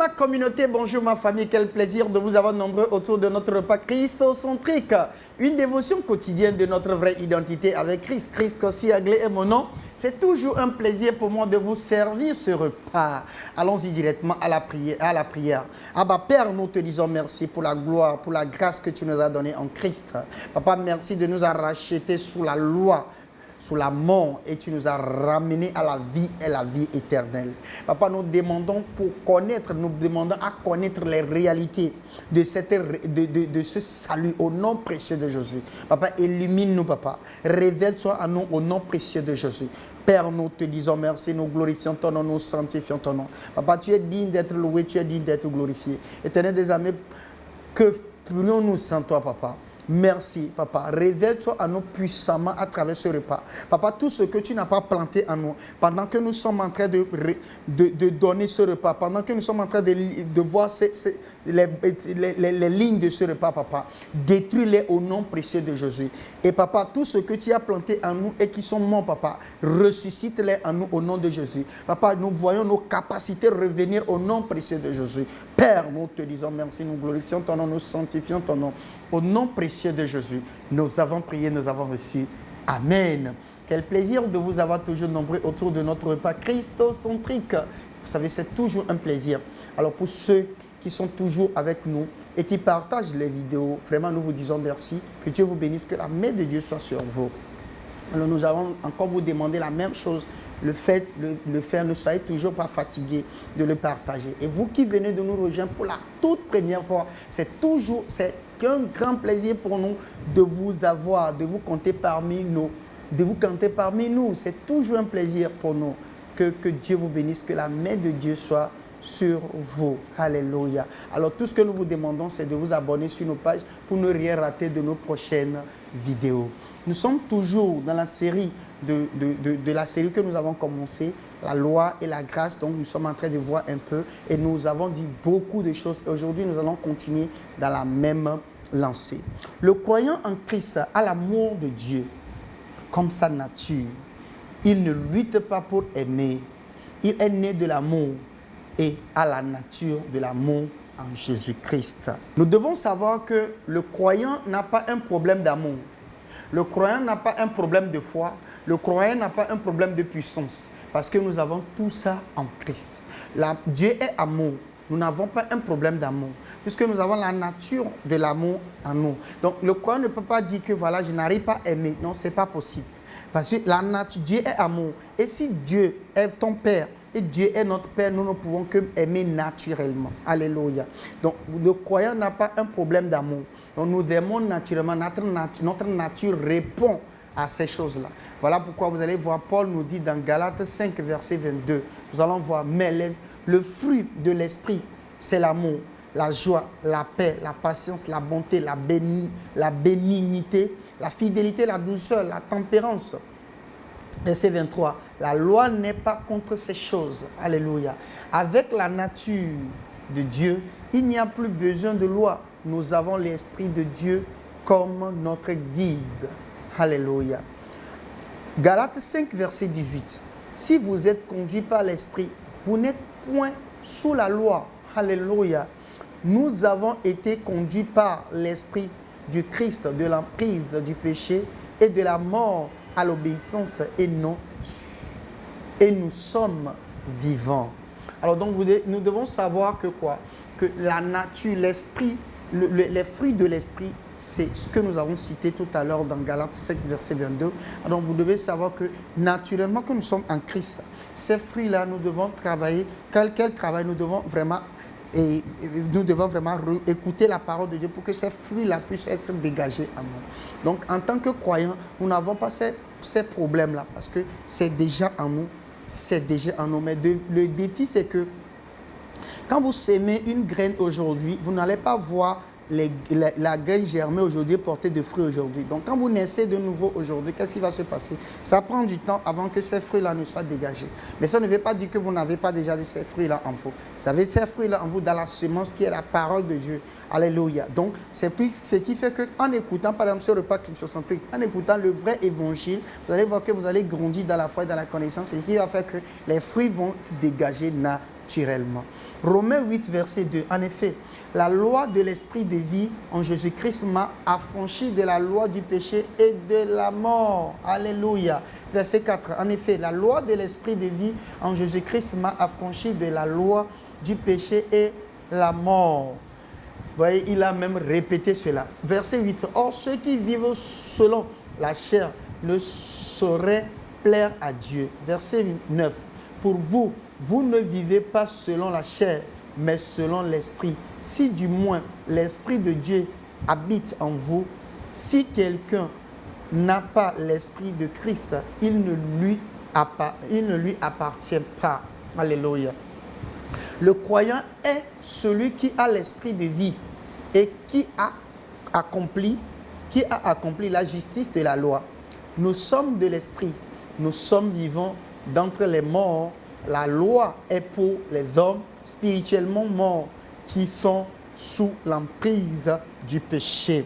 ma communauté, bonjour ma famille, quel plaisir de vous avoir nombreux autour de notre repas christocentrique. Une dévotion quotidienne de notre vraie identité avec Christ. Christ Koscielny est mon nom. C'est toujours un plaisir pour moi de vous servir ce repas. Allons-y directement à la prière. Abba Père, nous te disons merci pour la gloire, pour la grâce que tu nous as donnée en Christ. Papa, merci de nous avoir rachetés sous la loi, sous la mort, et tu nous as ramenés à la vie et la vie éternelle. Papa, nous demandons à connaître les réalités de ce salut au nom précieux de Jésus. Papa, illumine-nous, Papa. Révèle-toi à nous au nom précieux de Jésus. Père, nous te disons merci, nous glorifions ton nom, nous sanctifions ton nom. Papa, tu es digne d'être loué, tu es digne d'être glorifié. Éternel des armées, que prions-nous sans toi, Papa? Merci, Papa. Révèle-toi à nous puissamment à travers ce repas. Papa, tout ce que tu n'as pas planté en nous, pendant que nous sommes en train de donner ce repas, pendant que nous sommes en train de voir les lignes de ce repas, Papa, détruis-les au nom précieux de Jésus. Et Papa, tout ce que tu as planté en nous et qui sont morts, Papa, ressuscite-les en nous au nom de Jésus. Papa, nous voyons nos capacités revenir au nom précieux de Jésus. Père, nous te disons merci, nous glorifions ton nom, nous sanctifions ton nom. Au nom précieux de Jésus, nous avons prié, nous avons reçu. Amen. Quel plaisir de vous avoir toujours nombreux autour de notre repas christocentrique. Vous savez, c'est toujours un plaisir. Alors pour ceux qui sont toujours avec nous et qui partagent les vidéos, vraiment nous vous disons merci. Que Dieu vous bénisse, que la main de Dieu soit sur vous. Alors nous allons encore vous demander la même chose. Le faire, ne soyez toujours pas fatigués de le partager. Et vous qui venez de nous rejoindre pour la toute première fois, c'est un grand plaisir pour nous de vous avoir, de vous compter parmi nous. C'est toujours un plaisir pour nous. Que Dieu vous bénisse, que la main de Dieu soit sur vous. Alléluia. Alors tout ce que nous vous demandons, c'est de vous abonner sur nos pages pour ne rien rater de nos prochaines vidéos. Nous sommes toujours dans la série de la série que nous avons commencé, la loi et la grâce. Donc nous sommes en train de voir un peu et nous avons dit beaucoup de choses. Aujourd'hui, nous allons continuer dans la même lancée. Le croyant en Christ a l'amour de Dieu comme sa nature. Il ne lutte pas pour aimer. Il est né de l'amour et a la nature de l'amour en Jésus-Christ. Nous devons savoir que le croyant n'a pas un problème d'amour. Le croyant n'a pas un problème de foi. Le croyant n'a pas un problème de puissance. Parce que nous avons tout ça en Christ. Dieu est amour. Nous n'avons pas un problème d'amour. Puisque nous avons la nature de l'amour en nous. Donc le croyant ne peut pas dire que voilà, je n'arrive pas à aimer. Non, ce n'est pas possible. Parce que la nature, Dieu est amour. Et si Dieu est ton Père, et Dieu est notre Père, nous ne pouvons que aimer naturellement. Alléluia. Donc, le croyant n'a pas un problème d'amour. Donc, nous aimons naturellement. Notre nature répond à ces choses-là. Voilà pourquoi vous allez voir, Paul nous dit dans Galates 5, verset 22, nous allons voir, mais le fruit de l'esprit, c'est l'amour, la joie, la paix, la patience, la bonté, la bénignité, la fidélité, la douceur, la tempérance. Verset 23, la loi n'est pas contre ces choses. Alléluia. Avec la nature de Dieu, il n'y a plus besoin de loi. Nous avons l'Esprit de Dieu comme notre guide. Alléluia. Galates 5, verset 18. Si vous êtes conduits par l'Esprit, vous n'êtes point sous la loi. Alléluia. Nous avons été conduits par l'Esprit du Christ, de l'emprise du péché et de la mort à l'obéissance et nous sommes vivants. Alors donc nous devons savoir que quoi? Que la nature, l'esprit, les fruits de l'esprit, c'est ce que nous avons cité tout à l'heure dans Galates 5, verset 22. Alors vous devez savoir que naturellement que nous sommes en Christ, ces fruits-là, nous devons travailler. Quel travail nous devons vraiment écouter la parole de Dieu pour que ces fruits-là puissent être dégagés à nous. Donc, en tant que croyants, nous n'avons pas ces problèmes-là parce que c'est déjà en nous. Mais le défi, c'est que quand vous sémez une graine aujourd'hui, vous n'allez pas voir la graine germer aujourd'hui, porter de fruits aujourd'hui. Donc, quand vous naissez de nouveau aujourd'hui, qu'est-ce qui va se passer? Ça prend du temps avant que ces fruits-là ne soient dégagés. Mais ça ne veut pas dire que vous n'avez pas déjà ces fruits-là en vous. Vous avez ces fruits-là en vous dans la semence qui est la parole de Dieu. Alléluia. Donc, c'est ce qui fait qu'en écoutant, par exemple, ce repas christocentrique, en écoutant le vrai évangile, vous allez voir que vous allez grandir dans la foi et dans la connaissance, et qui va faire que les fruits vont dégager naturellement. naturellement. Romains 8, verset 2. En effet, la loi de l'esprit de vie en Jésus-Christ m'a affranchi de la loi du péché et de la mort. Alléluia. Verset 4. En effet, la loi de l'esprit de vie en Jésus-Christ m'a affranchi de la loi du péché et la mort. Vous voyez, il a même répété cela. Verset 8. Or, ceux qui vivent selon la chair ne sauraient plaire à Dieu. Verset 9. Pour vous, vous ne vivez pas selon la chair, mais selon l'esprit. Si du moins l'esprit de Dieu habite en vous, si quelqu'un n'a pas l'esprit de Christ, il ne lui appartient pas. Alléluia. Le croyant est celui qui a l'esprit de vie et qui a accompli la justice de la loi. Nous sommes de l'esprit, nous sommes vivants d'entre les morts. La loi est pour les hommes spirituellement morts qui sont sous l'emprise du péché.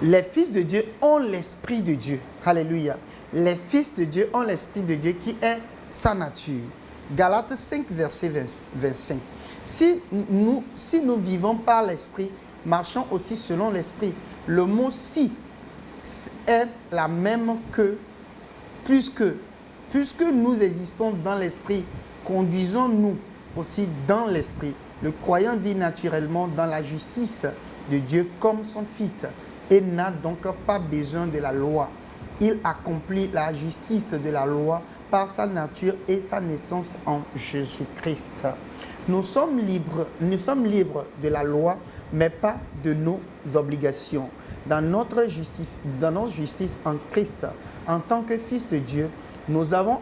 Les fils de Dieu ont l'esprit de Dieu. Alléluia. Les fils de Dieu ont l'esprit de Dieu qui est sa nature. Galates 5, verset 25. Si nous vivons par l'esprit, marchons aussi selon l'esprit. Le mot « si » est la même que « puisque nous existons dans l'esprit, conduisons-nous aussi dans l'esprit. Le croyant vit naturellement dans la justice de Dieu comme son fils et n'a donc pas besoin de la loi. Il accomplit la justice de la loi par sa nature et sa naissance en Jésus-Christ. Nous sommes libres de la loi, mais pas de nos obligations. Dans notre justice en Christ, en tant que fils de Dieu, nous avons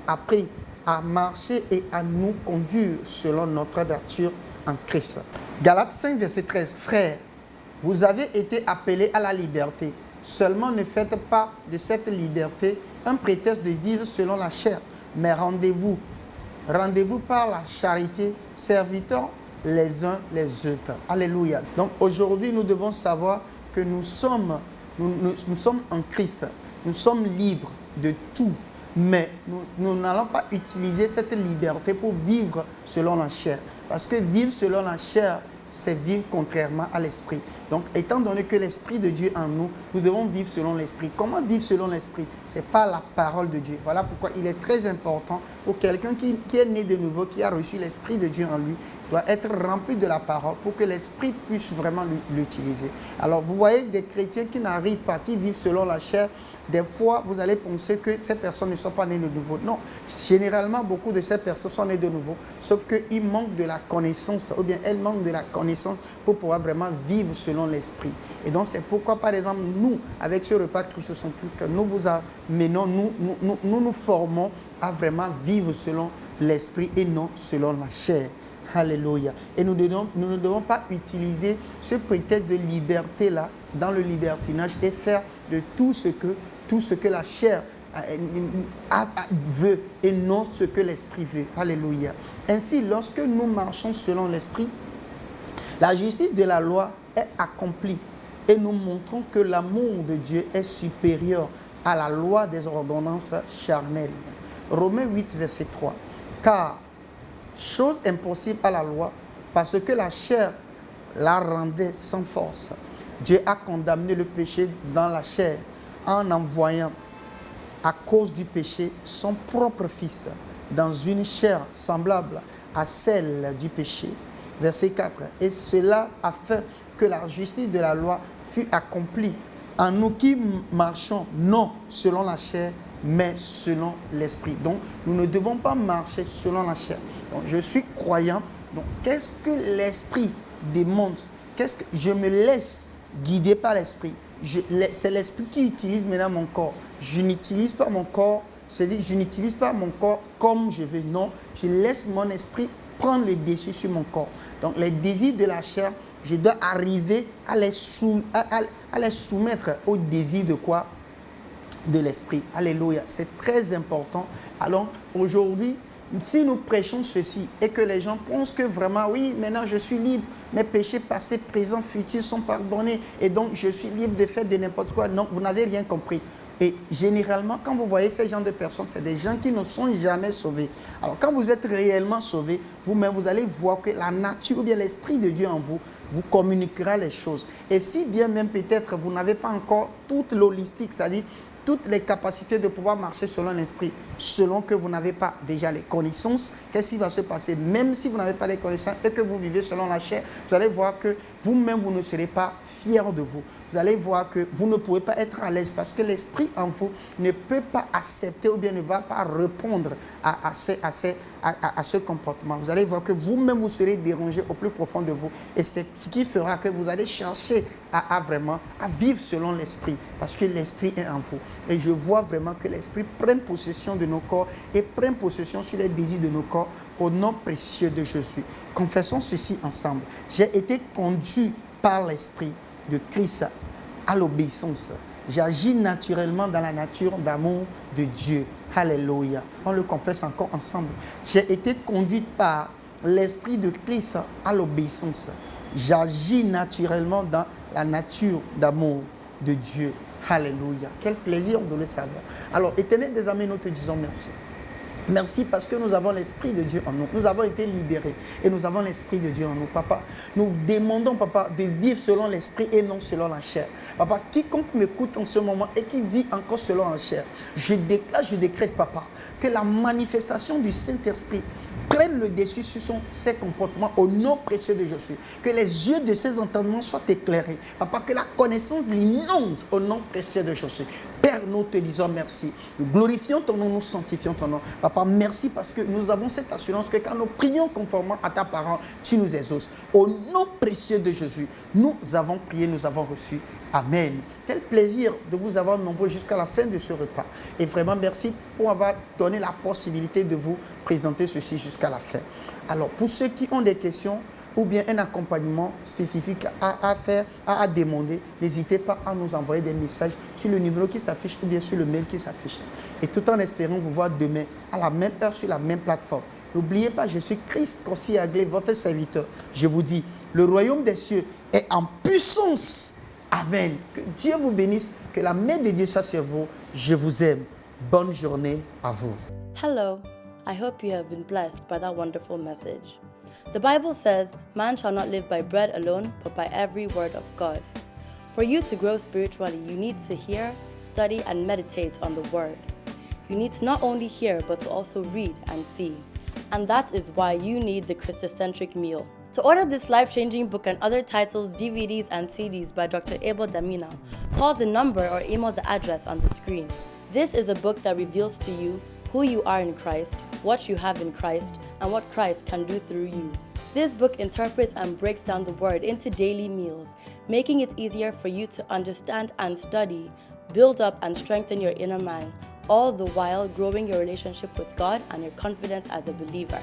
appris à marcher et à nous conduire selon notre nature en Christ. Galates 5, verset 13. Frères, vous avez été appelés à la liberté. Seulement ne faites pas de cette liberté un prétexte de vivre selon la chair, mais rendez-vous par la charité, serviteurs les uns les autres. Alléluia. Donc aujourd'hui, nous devons savoir que nous sommes en Christ. Nous sommes libres de tout. Mais nous n'allons pas utiliser cette liberté pour vivre selon la chair. Parce que vivre selon la chair, c'est vivre contrairement à l'esprit. Donc, étant donné que l'esprit de Dieu en nous, nous devons vivre selon l'esprit. Comment vivre selon l'esprit? C'est par la parole de Dieu. Voilà pourquoi il est très important pour quelqu'un qui est né de nouveau, qui a reçu l'esprit de Dieu en lui, doit être rempli de la parole pour que l'esprit puisse vraiment l'utiliser. Alors, vous voyez des chrétiens qui n'arrivent pas, qui vivent selon la chair. Des fois, vous allez penser que ces personnes ne sont pas nées de nouveau. Non, généralement, beaucoup de ces personnes sont nées de nouveau, sauf qu'ils manquent de la connaissance, ou bien elles manquent de la connaissance pour pouvoir vraiment vivre selon l'esprit. Et donc, c'est pourquoi, par exemple, nous, avec ce repas christocentrique, nous vous amenons, nous formons à vraiment vivre selon l'esprit et non selon la chair. Alléluia. Et nous ne devons pas utiliser ce prétexte de liberté-là dans le libertinage et faire de tout ce que la chair veut et non ce que l'esprit veut. Alléluia. Ainsi, lorsque nous marchons selon l'esprit, la justice de la loi est accomplie et nous montrons que l'amour de Dieu est supérieur à la loi des ordonnances charnelles. Romains 8, verset 3. Car chose impossible à la loi, parce que la chair la rendait sans force. Dieu a condamné le péché dans la chair en envoyant, à cause du péché, son propre Fils dans une chair semblable à celle du péché. Verset 4. Et cela afin que la justice de la loi fût accomplie en nous qui marchons non selon la chair, mais selon l'esprit. Donc, nous ne devons pas marcher selon la chair. Donc, je suis croyant. Donc, qu'est-ce que l'esprit démontre? Qu'est-ce que je me laisse guider par l'esprit? C'est l'esprit qui utilise maintenant mon corps. Je n'utilise pas mon corps, c'est-à-dire je n'utilise pas mon corps comme je veux. Non, je laisse mon esprit prendre le dessus sur mon corps. Donc, les désirs de la chair, je dois arriver à les soumettre au désir de quoi? De l'esprit. Alléluia. C'est très important. Alors, aujourd'hui, si nous prêchons ceci et que les gens pensent que vraiment, oui, maintenant je suis libre, mes péchés passés, présents, futurs sont pardonnés et donc je suis libre de faire de n'importe quoi. Non, vous n'avez rien compris. Et généralement, quand vous voyez ces gens de personnes, c'est des gens qui ne sont jamais sauvés. Alors, quand vous êtes réellement sauvés, vous-même, vous allez voir que la nature ou bien l'Esprit de Dieu en vous vous communiquera les choses. Et si bien même peut-être vous n'avez pas encore toute l'holistique, c'est-à-dire toutes les capacités de pouvoir marcher selon l'esprit, selon que vous n'avez pas déjà les connaissances, qu'est-ce qui va se passer? Même si vous n'avez pas les connaissances et que vous vivez selon la chair, vous allez voir que vous-même, vous ne serez pas fiers de vous. Vous allez voir que vous ne pouvez pas être à l'aise parce que l'esprit en vous ne peut pas accepter ou bien ne va pas répondre à ce comportement. Vous allez voir que vous-même, vous serez dérangé au plus profond de vous. Et c'est ce qui fera que vous allez chercher à vraiment vivre selon l'esprit parce que l'esprit est en vous. Et je vois vraiment que l'esprit prenne possession de nos corps et prenne possession sur les désirs de nos corps au nom précieux de Jésus. Confessons ceci ensemble. J'ai été conduit par l'esprit de Christ à l'obéissance. J'agis naturellement dans la nature d'amour de Dieu. Alléluia. On le confesse encore ensemble. J'ai été conduit par l'esprit de Christ à l'obéissance. J'agis naturellement dans la nature d'amour de Dieu. Alléluia. Quel plaisir de le savoir. Alors, Éternel des armées, nous te disons merci. Merci parce que nous avons l'Esprit de Dieu en nous. Nous avons été libérés et nous avons l'Esprit de Dieu en nous. Papa, nous demandons, Papa, de vivre selon l'Esprit et non selon la chair. Papa, quiconque m'écoute en ce moment et qui vit encore selon la chair, je déclare, je décrète, Papa, que la manifestation du Saint-Esprit prenne le dessus sur ses comportements au nom précieux de Jésus. Que les yeux de ses entendements soient éclairés. Papa, que la connaissance l'inonde au nom précieux de Jésus. Père, nous te disons merci. Nous glorifions ton nom, nous sanctifions ton nom. Papa, merci parce que nous avons cette assurance que quand nous prions conformément à ta parole, tu nous exauces. Au nom précieux de Jésus, nous avons prié, nous avons reçu. Amen. Quel plaisir de vous avoir nombreux jusqu'à la fin de ce repas. Et vraiment, merci pour avoir donné la possibilité de vous présenter ceci jusqu'à la fin. Alors, pour ceux qui ont des questions ou bien un accompagnement spécifique à faire, à demander, n'hésitez pas à nous envoyer des messages sur le numéro qui s'affiche ou bien sur le mail qui s'affiche. Et tout en espérant vous voir demain à la même heure sur la même plateforme. N'oubliez pas, je suis Christ Kossi-Aglé, votre serviteur. Je vous dis, le royaume des cieux est en puissance. Amen. Que Dieu vous bénisse, que la main de Dieu soit sur vous. Je vous aime. Bonne journée à vous. Hello. I hope you have been blessed by that wonderful message. The Bible says, man shall not live by bread alone, but by every word of God. For you to grow spiritually, you need to hear, study, and meditate on the Word. You need to not only hear, but to also read and see. And that is why you need the Christocentric meal. To order this life-changing book and other titles, DVDs, and CDs by Dr. Abel Damina, call the number or email the address on the screen. This is a book that reveals to you who you are in Christ, what you have in Christ, and what Christ can do through you. This book interprets and breaks down the Word into daily meals, making it easier for you to understand and study, build up and strengthen your inner man, all the while growing your relationship with God and your confidence as a believer.